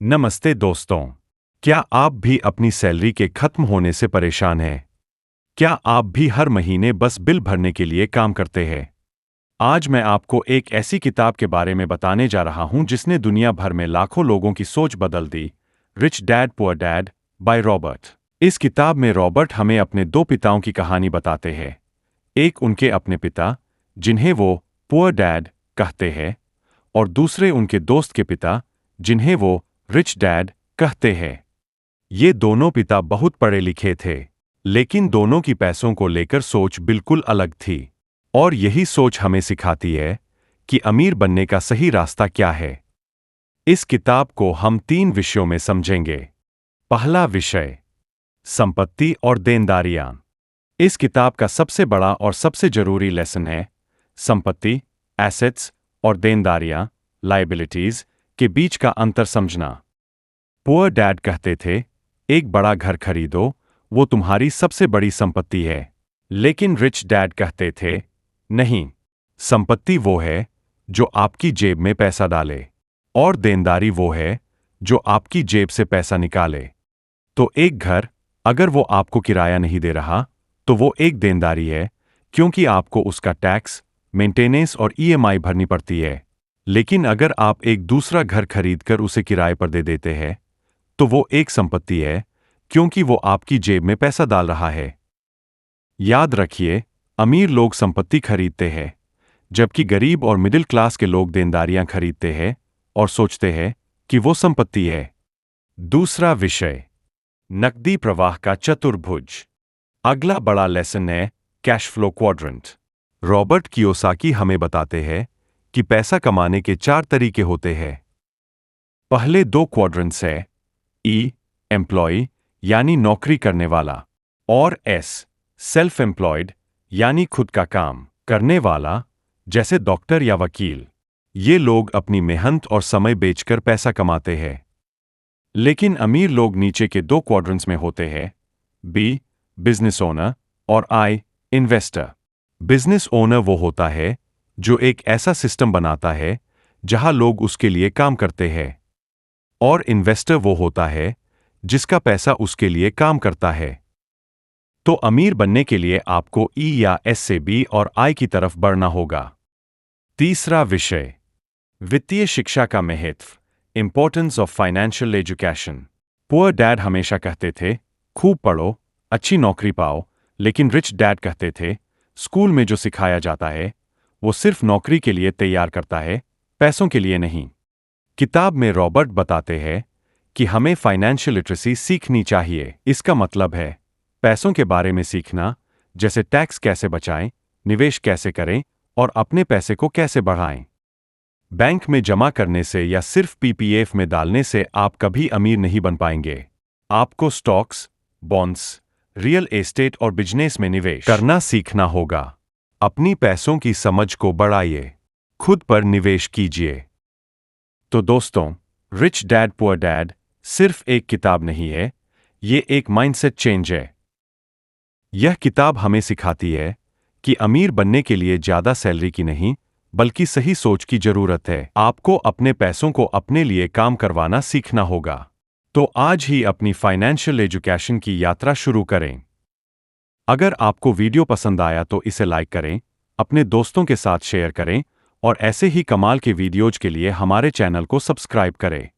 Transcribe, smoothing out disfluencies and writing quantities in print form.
नमस्ते दोस्तों। क्या आप भी अपनी सैलरी के खत्म होने से परेशान हैं? क्या आप भी हर महीने बस बिल भरने के लिए काम करते हैं? आज मैं आपको एक ऐसी किताब के बारे में बताने जा रहा हूं जिसने दुनिया भर में लाखों लोगों की सोच बदल दी। Rich dad poor dad by Robert. इस किताब में रॉबर्ट हमें अपने दो पिताओं की कहानी बताते हैं। एक उनके अपने पिता, जिन्हें वो पुअर डैड कहते हैं, और दूसरे उनके दोस्त के पिता, जिन्हें वो रिच डैड कहते हैं। ये दोनों पिता बहुत पढ़े लिखे थे, लेकिन दोनों की पैसों को लेकर सोच बिल्कुल अलग थी। और यही सोच हमें सिखाती है कि अमीर बनने का सही रास्ता क्या है। इस किताब को हम 3 विषयों में समझेंगे। पहला विषय, संपत्ति और देनदारियां। इस किताब का सबसे बड़ा और सबसे जरूरी लेसन है संपत्ति, एसेट्स, और देनदारियां, लायबिलिटीज, के बीच का अंतर समझना। पुअर डैड कहते थे, एक बड़ा घर खरीदो, वो तुम्हारी सबसे बड़ी संपत्ति है। लेकिन रिच डैड कहते थे, नहीं, संपत्ति वो है जो आपकी जेब में पैसा डाले, और देनदारी वो है जो आपकी जेब से पैसा निकाले। तो एक घर, अगर वो आपको किराया नहीं दे रहा, तो वो एक देनदारी है, क्योंकि आपको उसका टैक्स, मेंटेनेंस और ईएमआई भरनी पड़ती है। लेकिन अगर आप एक दूसरा घर खरीदकर उसे किराए पर दे देते हैं, तो वो एक संपत्ति है, क्योंकि वो आपकी जेब में पैसा डाल रहा है। याद रखिए, अमीर लोग संपत्ति खरीदते हैं, जबकि गरीब और मिडिल क्लास के लोग देनदारियां खरीदते हैं और सोचते हैं कि वो संपत्ति है। दूसरा विषय, नकदी प्रवाह का चतुर्भुज। अगला बड़ा लेसन है cash flow quadrant. Robert Kiyosaki हमें बताते हैं कि पैसा कमाने के 4 तरीके होते हैं। पहले 2 क्वाड्रेंट्स है ई, एम्प्लॉय यानी नौकरी करने वाला, और एस, सेल्फ एम्प्लॉयड यानी खुद का काम करने वाला, जैसे डॉक्टर या वकील। ये लोग अपनी मेहनत और समय बेचकर पैसा कमाते हैं। लेकिन अमीर लोग नीचे के 2 क्वाड्रेंट्स में होते हैं, बी, बिजनेस ओनर, और आई, इन्वेस्टर। बिजनेस ओनर वो होता है जो एक ऐसा सिस्टम बनाता है जहां लोग उसके लिए काम करते हैं, और इन्वेस्टर वो होता है जिसका पैसा उसके लिए काम करता है। तो अमीर बनने के लिए आपको ई या एस से बी और आई की तरफ बढ़ना होगा। तीसरा विषय, वित्तीय शिक्षा का महत्व, importance of financial education. Poor dad हमेशा कहते थे, खूब पढ़ो, अच्छी नौकरी पाओ, लेकिन रिच डैड कहते थे, स्कूल में जो सिखाया जाता है वो सिर्फ नौकरी के लिए तैयार करता है, पैसों के लिए नहीं। किताब में रॉबर्ट बताते हैं कि हमें फाइनेंशियल लिटरेसी सीखनी चाहिए। इसका मतलब है पैसों के बारे में सीखना, जैसे टैक्स कैसे बचाएं, निवेश कैसे करें, और अपने पैसे को कैसे बढ़ाएं। बैंक में जमा करने से या सिर्फ पीपीएफ में डालने से आप कभी अमीर नहीं बन पाएंगे। आपको स्टॉक्स, बॉन्ड्स, रियल एस्टेट और बिजनेस में निवेश करना सीखना होगा। अपनी पैसों की समझ को बढ़ाइए, खुद पर निवेश कीजिए। तो दोस्तों, रिच डैड पुअर डैड सिर्फ एक किताब नहीं है, ये एक माइंडसेट चेंज है। यह किताब हमें सिखाती है कि अमीर बनने के लिए ज्यादा सैलरी की नहीं, बल्कि सही सोच की जरूरत है। आपको अपने पैसों को अपने लिए काम करवाना सीखना होगा। तो आज ही अपनी फाइनेंशियल एजुकेशन की यात्रा शुरू करें। अगर आपको वीडियो पसंद आया तो इसे लाइक करें, अपने दोस्तों के साथ शेयर करें, और ऐसे ही कमाल के वीडियोज के लिए हमारे चैनल को सब्सक्राइब करें।